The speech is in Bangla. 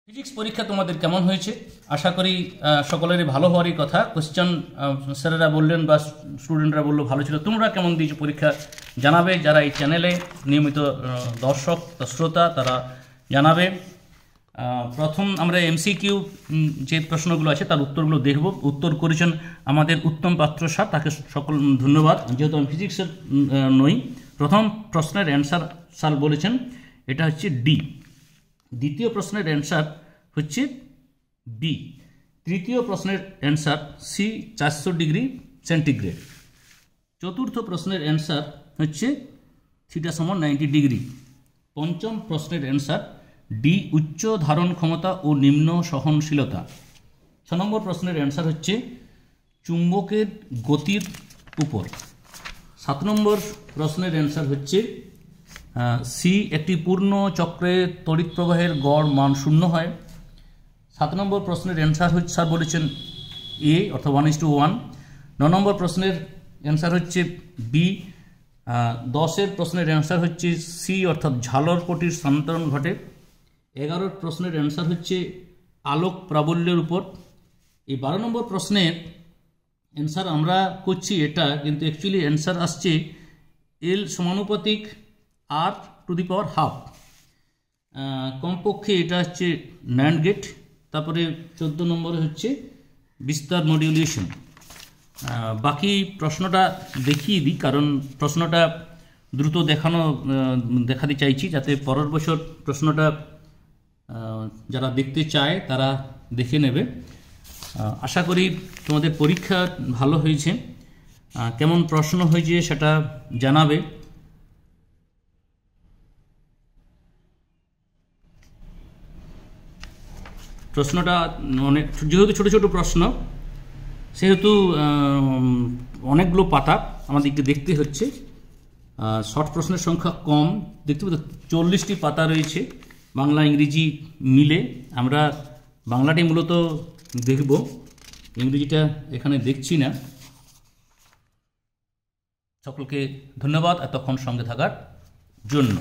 ফিজিক্স পরীক্ষা তোমাদের কেমন হয়েছে? আশা করি সকলেরই ভালো হওয়ারই কথা। কোশ্চেন স্যারেরা বললেন বা স্টুডেন্টরা বললো ভালো ছিল। তোমরা কেমন দিয়েছো পরীক্ষা জানাবে। যারা এই চ্যানেলে নিয়মিত দর্শক শ্রোতা তারা জানাবে। প্রথম আমরা এমসিকিউ যে প্রশ্নগুলো আছে তার উত্তরগুলো দেখব। উত্তর করেছেন আমাদের উত্তম পাত্র স্যার, তাকে সকল ধন্যবাদ। যেহেতু আমি ফিজিক্সের নই, প্রথম প্রশ্নের অ্যান্সার স্যার বলেছেন এটা হচ্ছে ডি। দ্বিতীয় প্রশ্নের অ্যান্সার হচ্ছে বি। তৃতীয় প্রশ্নের অ্যান্সার সি 400 ডিগ্রি সেন্টিগ্রেড। চতুর্থ প্রশ্নের অ্যান্সার হচ্ছে থিটা সমান 90 ডিগ্রি। পঞ্চম প্রশ্নের অ্যান্সার ডি উচ্চ ধারণ ক্ষমতা ও নিম্ন সহনশীলতা। 6 নম্বর প্রশ্নের অ্যান্সার হচ্ছে চুম্বকের গতির উপর। 7 নম্বর প্রশ্নের অ্যান্সার হচ্ছে সি একটি পূর্ণ চক্রে তড়িৎ প্রবাহের গড় মান 0 হয়। 7 নম্বর প্রশ্নের অ্যান্সার হচ্ছে স্যার বলেছেন এ অর্থাৎ 1:1। 9 নম্বর প্রশ্নের অ্যান্সার হচ্ছে বি। 10 প্রশ্নের অ্যান্সার হচ্ছে সি অর্থাৎ ঝালর পটির স্থানান্তরণ ঘটে। 11 প্রশ্নের অ্যান্সার হচ্ছে আলোক প্রাবল্যের উপর। এই 12 নম্বর প্রশ্নের অ্যান্সার আমরা করছি এটা, কিন্তু অ্যাকচুয়ালি অ্যান্সার আসছে এল সমানুপাতিক r⁻²। কমপক্ষে এটা হচ্ছে ন্যান্ড গেট। তারপরে 14 নম্বরে হচ্ছে বিস্তার মডিউলেশন। বাকি প্রশ্নটা দেখিয়ে দিই, কারণ প্রশ্নটা দ্রুত দেখাতে চাইছি যাতে পরের বছর প্রশ্নটা যারা দেখতে চায় তারা দেখে নেবে। আশা করি তোমাদের পরীক্ষা ভালো হয়েছে। কেমন প্রশ্ন হয়েছে সেটা জানাবে। প্রশ্নটা অনেক, যেহেতু ছোটো ছোটো প্রশ্ন সেহেতু অনেকগুলো পাতা আমাদেরকে দেখতে হচ্ছে। শর্ট প্রশ্নের সংখ্যা কম, দেখতে পাচ্ছি 40টি পাতা রয়েছে বাংলা ইংরেজি মিলে। আমরা বাংলাটি মূলত দেখব, ইংরেজিটা এখানে দেখছি না। সকলকে ধন্যবাদ এতক্ষণ সঙ্গে থাকার জন্য।